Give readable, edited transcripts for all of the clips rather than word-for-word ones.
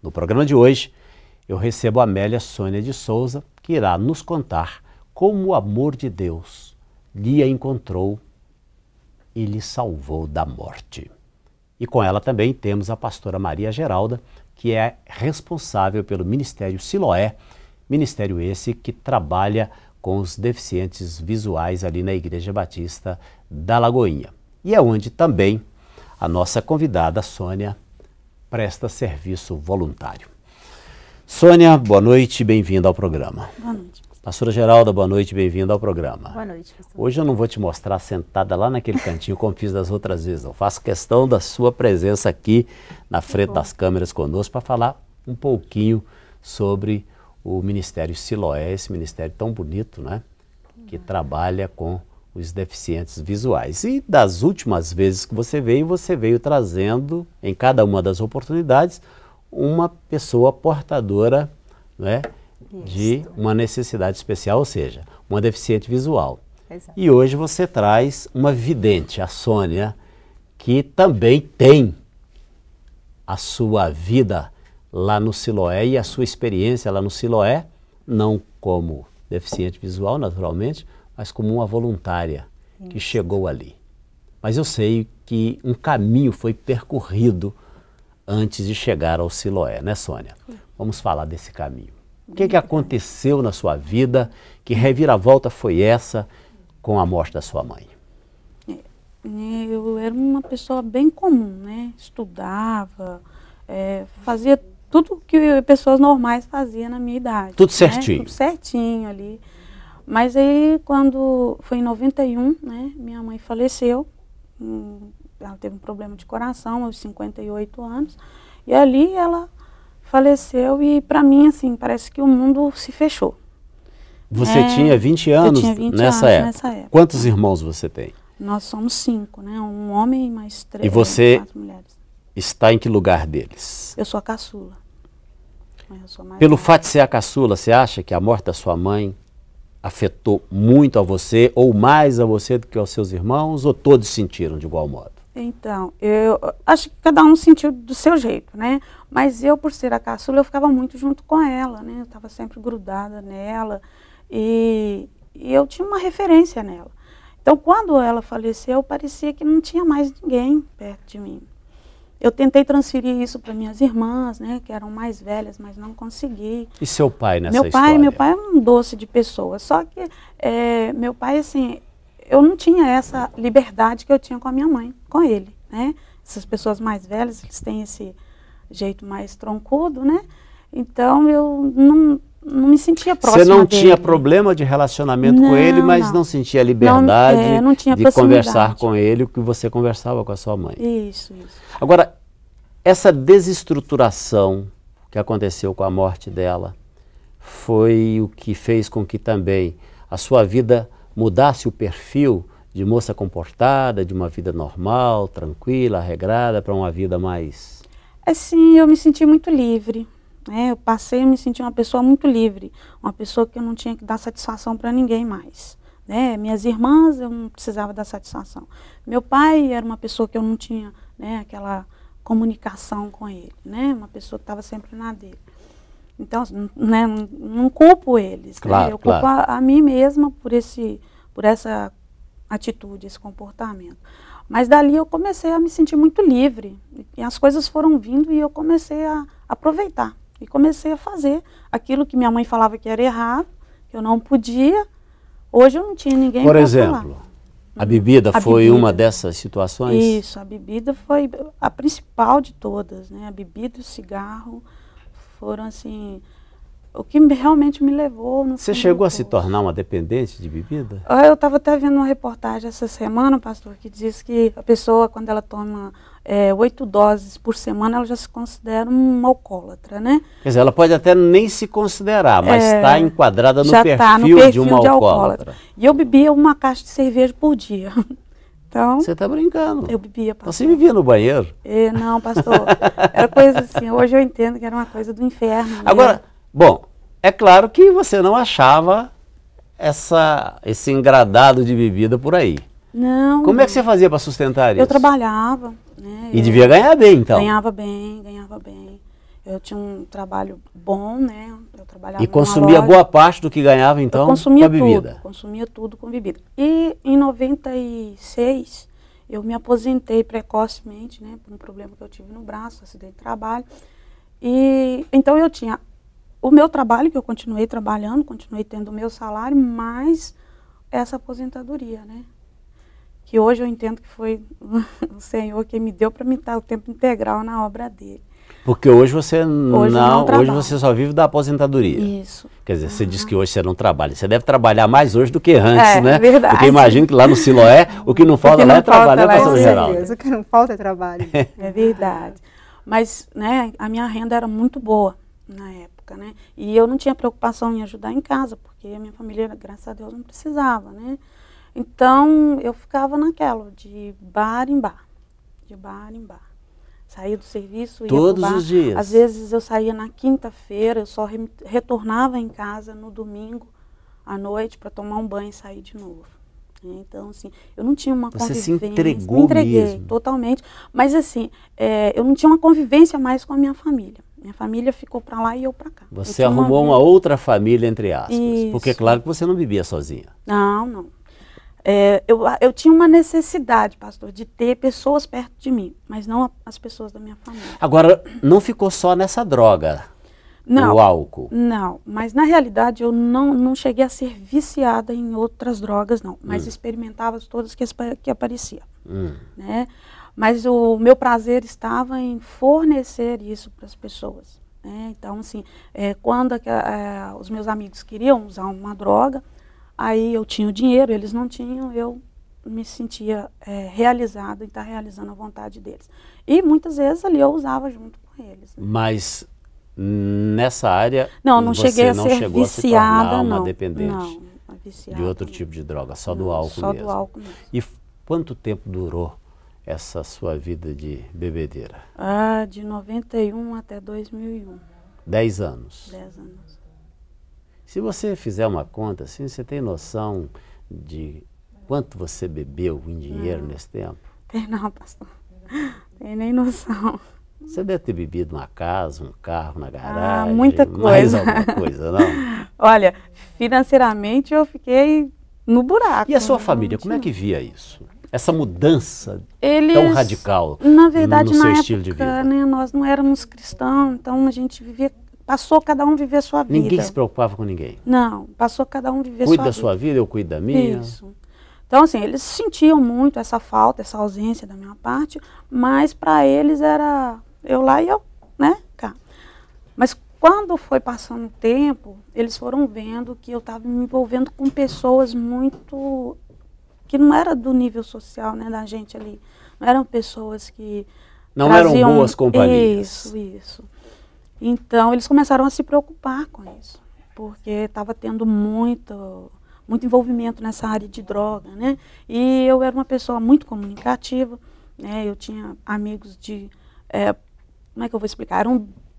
No programa de hoje, eu recebo a Amélia Sônia de Souza, que irá nos contar como o amor de Deus lhe encontrou e lhe salvou da morte. E com ela também temos a pastora Maria Geralda, que é responsável pelo Ministério Siloé, ministério esse que trabalha com os deficientes visuais ali na Igreja Batista da Lagoinha. E é onde também a nossa convidada, Sônia, presta serviço voluntário. Sônia, boa noite, bem-vinda ao programa. Boa noite. Pastora Geralda, boa noite, bem-vinda ao programa. Boa noite, pastor. Hoje eu não vou te mostrar sentada lá naquele cantinho como fiz das outras vezes. Eu faço questão da sua presença aqui na frente das câmeras conosco para falar um pouquinho sobre o Ministério Siloé, esse ministério tão bonito, né? Que trabalha com os deficientes visuais. E das últimas vezes que você veio trazendo, em cada uma das oportunidades, uma pessoa portadora, né, de uma necessidade especial, ou seja, uma deficiente visual. Exato. E hoje você traz uma vidente, a Sônia, que também tem a sua vida lá no Siloé e a sua experiência lá no Siloé, não como deficiente visual, naturalmente, mas como uma voluntária que chegou ali. Mas eu sei que um caminho foi percorrido antes de chegar ao Siloé, né, Sônia? Vamos falar desse caminho. O que aconteceu na sua vida? Que reviravolta foi essa com a morte da sua mãe? Eu era uma pessoa bem comum, né? Estudava, fazia tudo que pessoas normais faziam na minha idade. Tudo certinho? Né? Tudo certinho ali. Mas aí, quando foi em 91, né, minha mãe faleceu. Ela teve um problema de coração aos 58 anos. E ali ela faleceu e, para mim, assim, parece que o mundo se fechou. Você tinha 20 anos, eu tinha 20 nessa anos época. nessa época. Quantos irmãos você tem? Nós somos 5, né? Um homem e mais 3, E você 4 mulheres. Está em que lugar deles? Eu sou a caçula. Mas eu sou mais Pelo nova. fato de ser a caçula, você acha que a morte da sua mãe afetou muito a você, ou mais a você do que aos seus irmãos, ou todos sentiram de igual modo? Então, eu acho que cada um sentiu do seu jeito, né? Mas eu, por ser a caçula, eu ficava muito junto com ela, né? Eu estava sempre grudada nela e eu tinha uma referência nela. Então, quando ela faleceu, parecia que não tinha mais ninguém perto de mim. Eu tentei transferir isso para minhas irmãs, né? Que eram mais velhas, mas não consegui. E seu pai nessa história? Meu pai é um doce de pessoa. Só que meu pai, assim, eu não tinha essa liberdade que eu tinha com a minha mãe, com ele, né? Essas pessoas mais velhas, eles têm esse jeito mais troncudo, né? Então eu não me sentia próxima dele. Você não dele. tinha problema de relacionamento com ele, mas não sentia liberdade não tinha de conversar com ele o que você conversava com a sua mãe. Isso. Agora, essa desestruturação que aconteceu com a morte dela foi o que fez com que também a sua vida mudasse o perfil de moça comportada, de uma vida normal, tranquila, regrada, para uma vida mais... Assim, eu me senti muito livre. Eu passei a me sentir uma pessoa muito livre, uma pessoa que eu não tinha que dar satisfação para ninguém mais. Né? Minhas irmãs, eu não precisava dar satisfação. Meu pai era uma pessoa que eu não tinha, né, aquela comunicação com ele, né? Uma pessoa que estava sempre na dele. Então, né, não culpo eles, claro, né? Eu culpo a mim mesma por essa atitude, esse comportamento. Mas dali eu comecei a me sentir muito livre, e as coisas foram vindo e eu comecei a aproveitar. E comecei a fazer aquilo que minha mãe falava que era errado, que eu não podia. Hoje eu não tinha ninguém para falar. Por exemplo, a bebida foi uma dessas situações? Isso, a bebida foi a principal de todas, né? A bebida e o cigarro foram, assim, o que realmente me levou... Você chegou a se tornar uma dependente de bebida? Eu estava até vendo uma reportagem essa semana, pastor, que diz que a pessoa, quando ela toma 8 doses por semana, ela já se considera uma alcoólatra, né? Quer dizer, ela pode até nem se considerar, mas está enquadrada no perfil de uma alcoólatra. E eu bebia uma caixa de cerveja por dia. Então, você está brincando? Eu bebia, pastor. Você vivia no banheiro? Não, pastor. Era coisa assim, hoje eu entendo que era uma coisa do inferno. Né? Agora, bom, é claro que você não achava esse engradado de bebida por aí. Não. Como é que você fazia para sustentar isso? Eu trabalhava. Né? E devia ganhar bem, então? Ganhava bem. Eu tinha um trabalho bom, né? Eu trabalhava E consumia boa parte do que ganhava, então, com a bebida? Consumia tudo com bebida. E em 96, eu me aposentei precocemente, né? Por um problema que eu tive no braço, acidente de trabalho. E então eu tinha o meu trabalho, que eu continuei trabalhando, continuei tendo o meu salário, mais essa aposentadoria, né? Que hoje eu entendo que foi o Senhor que me deu para me estar o tempo integral na obra dele. Porque hoje você hoje você só vive da aposentadoria. Isso. Quer dizer, você disse que hoje você não trabalha. Você deve trabalhar mais hoje do que antes, né? É verdade. Porque imagino que lá no Siloé, o que não falta lá é trabalho, né, pastor Geraldo? O que não falta é trabalho. É verdade. Mas, né, a minha renda era muito boa na época, né? E eu não tinha preocupação em ajudar em casa, porque a minha família, graças a Deus, não precisava, né? Então, eu ficava naquela, de bar em bar, de bar em bar. Saía do serviço, ia todos pro bar. Os dias? Às vezes eu saía na quinta-feira, eu só retornava em casa no domingo à noite para tomar um banho e sair de novo. Então, assim, eu não tinha uma convivência. Você se entregou me entreguei mesmo. Totalmente. Mas, assim, eu não tinha uma convivência mais com a minha família. Minha família ficou para lá e eu para cá. Você arrumou uma outra família, entre aspas. Isso. Porque é claro que você não vivia sozinha. Não. Eu tinha uma necessidade, pastor, de ter pessoas perto de mim, mas não as pessoas da minha família. Agora, não ficou só nessa droga, o álcool? Não, mas na realidade eu não cheguei a ser viciada em outras drogas, não. Mas experimentava todas que apareciam. Né? Mas o meu prazer estava em fornecer isso para as pessoas. Né? Então, assim, quando os meus amigos queriam usar uma droga, aí eu tinha o dinheiro, eles não tinham, eu me sentia realizada em estar realizando a vontade deles. E muitas vezes ali eu usava junto com eles. Né? Mas nessa área não cheguei a não ser chegou viciada, a se tornar uma não, dependente viciada, de outro tipo de droga, só do álcool só mesmo. do álcool mesmo. E quanto tempo durou essa sua vida de bebedeira? De 91 até 2001. 10 anos. 10 anos. Se você fizer uma conta, assim, você tem noção de quanto você bebeu em dinheiro nesse tempo? Tem não, pastor. Tem nem noção. Você deve ter bebido uma casa, um carro na garagem. Muita coisa. Mais alguma coisa, não? Olha, financeiramente eu fiquei no buraco. E a sua família, como é que via isso? Essa mudança tão radical na verdade, no seu na estilo de vida? Né, nós não éramos cristãos, então a gente vivia, passou cada um viver a sua vida. Ninguém se preocupava com ninguém? Não, passou cada um viver a sua vida. Cuida da sua vida, eu cuido da minha? Isso. Então, assim, eles sentiam muito essa falta, essa ausência da minha parte, mas para eles era eu lá e eu, né, cá. Mas quando foi passando o tempo, eles foram vendo que eu estava me envolvendo com pessoas muito... que não era do nível social, né, da gente ali. Não eram pessoas que não eram boas companhias. Isso. Então, eles começaram a se preocupar com isso, porque estava tendo muito envolvimento nessa área de droga, né? E eu era uma pessoa muito comunicativa, né? Eu tinha amigos de... como é que eu vou explicar?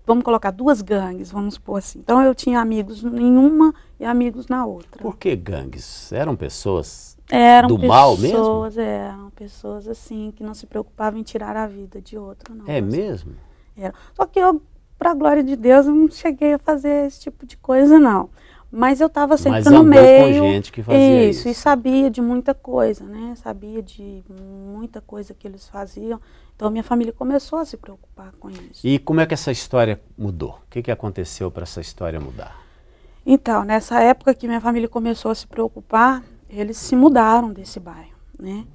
Vamos colocar 2 gangues, vamos supor assim. Então, eu tinha amigos em uma e amigos na outra. Por que gangues? Eram pessoas... Eram do mal mesmo? Eram pessoas assim, que não se preocupavam em tirar a vida de outro, não. É mesmo? Era. Só que eu, para a glória de Deus, eu não cheguei a fazer esse tipo de coisa, não. Mas eu estava sempre no meio. Com gente que fazia isso. E sabia de muita coisa, né? Sabia de muita coisa que eles faziam. Então, minha família começou a se preocupar com isso. E como é que essa história mudou? O que aconteceu para essa história mudar? Então, nessa época que minha família começou a se preocupar, eles se mudaram desse bairro, né?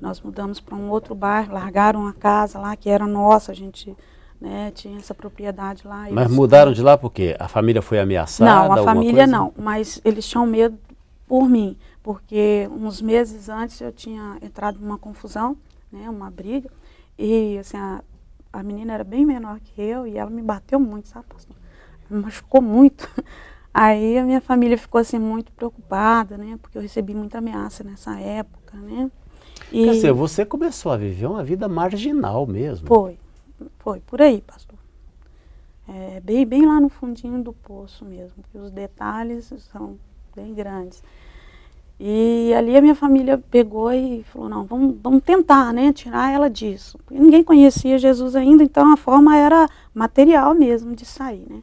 Nós mudamos para um outro bairro, largaram a casa lá, que era nossa, a gente, né, tinha essa propriedade lá. Mas mudaram de lá por quê? A família foi ameaçada? Não, a família coisa? Não, mas eles tinham medo por mim, porque uns meses antes eu tinha entrado numa confusão, né, uma briga, e assim, a menina era bem menor que eu e ela me bateu muito, sabe, pastor? Me machucou muito. Aí a minha família ficou assim muito preocupada, né? Porque eu recebi muita ameaça nessa época, né? E quer dizer, você começou a viver uma vida marginal mesmo. Foi por aí, pastor. Bem lá no fundinho do poço mesmo, porque os detalhes são bem grandes. E ali a minha família pegou e falou, não, vamos tentar, né, tirar ela disso. Porque ninguém conhecia Jesus ainda, então a forma era material mesmo de sair, né.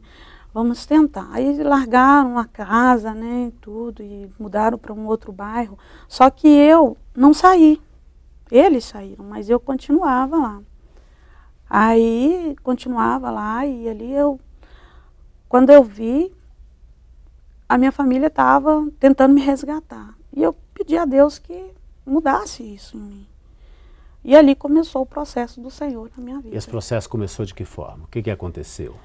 Vamos tentar. Aí largaram a casa, né, tudo, e mudaram para um outro bairro. Só que eu não saí. Eles saíram, mas eu continuava lá. Aí, continuava lá e ali quando eu vi, a minha família estava tentando me resgatar. E eu pedi a Deus que mudasse isso em mim. E ali começou o processo do Senhor na minha vida. E esse processo começou de que forma? O que aconteceu?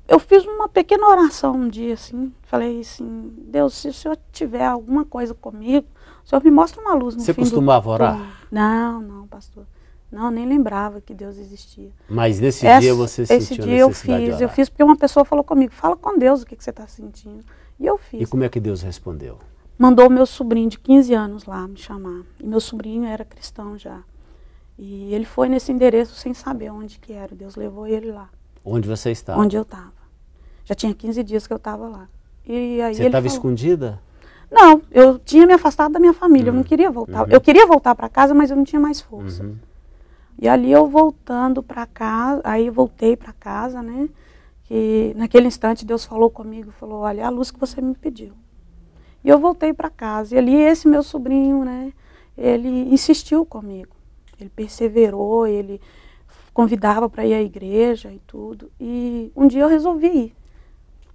Eu fiz uma pequena oração um dia, assim, falei assim, Deus, se o Senhor tiver alguma coisa comigo, o Senhor me mostra uma luz no fim do túnel. Você costumava orar? Não, pastor. Não, nem lembrava que Deus existia. Mas nesse dia você sentiu a necessidade de orar? Eu fiz porque uma pessoa falou comigo, fala com Deus o que você está sentindo. E eu fiz. E como é que Deus respondeu? Mandou meu sobrinho de 15 anos lá me chamar. E meu sobrinho era cristão já. E ele foi nesse endereço sem saber onde que era. Deus levou ele lá. Onde você estava? Onde eu estava. Já tinha 15 dias que eu estava lá. E aí você estava escondida? Não, eu tinha me afastado da minha família, eu não queria voltar. Eu queria voltar para casa, mas eu não tinha mais força. E ali eu voltando para casa, aí eu voltei para casa, né? Que naquele instante Deus falou comigo, falou, olha, a luz que você me pediu. E eu voltei para casa. E ali esse meu sobrinho, né? Ele insistiu comigo. Ele perseverou, ele convidava para ir à igreja e tudo. E um dia eu resolvi ir.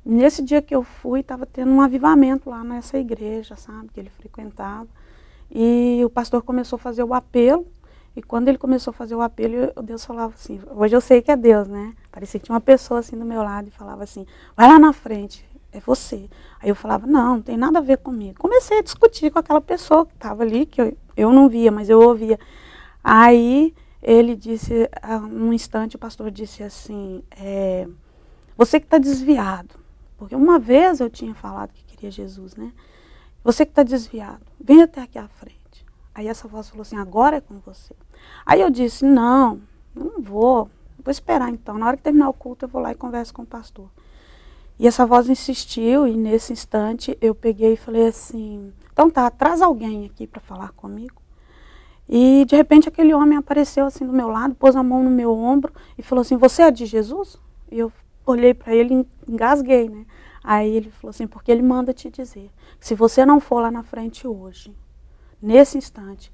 Nesse dia que eu fui, estava tendo um avivamento lá nessa igreja, sabe? Que ele frequentava. E o pastor começou a fazer o apelo. E quando ele começou a fazer o apelo, Deus falava assim, hoje eu sei que é Deus, né? Parecia que tinha uma pessoa assim do meu lado e falava assim, vai lá na frente, é você. Aí eu falava, não tem nada a ver comigo. Comecei a discutir com aquela pessoa que estava ali, que eu não via, mas eu ouvia. Aí ele disse, num instante o pastor disse assim, você que está desviado, porque uma vez eu tinha falado que queria Jesus, né? Você que está desviado, vem até aqui à frente. Aí essa voz falou assim, agora é com você. Aí eu disse, não vou esperar então. Na hora que terminar o culto eu vou lá e converso com o pastor. E essa voz insistiu e nesse instante eu peguei e falei assim, então tá, traz alguém aqui para falar comigo. E de repente aquele homem apareceu assim do meu lado, pôs a mão no meu ombro e falou assim, você é de Jesus? E eu olhei para ele e engasguei, né? Aí ele falou assim, porque ele manda te dizer, que se você não for lá na frente hoje, nesse instante,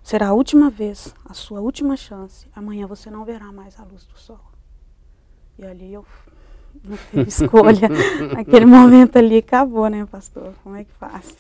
será a última vez, a sua última chance. Amanhã você não verá mais a luz do sol. E ali eu não teve escolha. Aquele momento ali acabou, né, pastor? Como é que faz?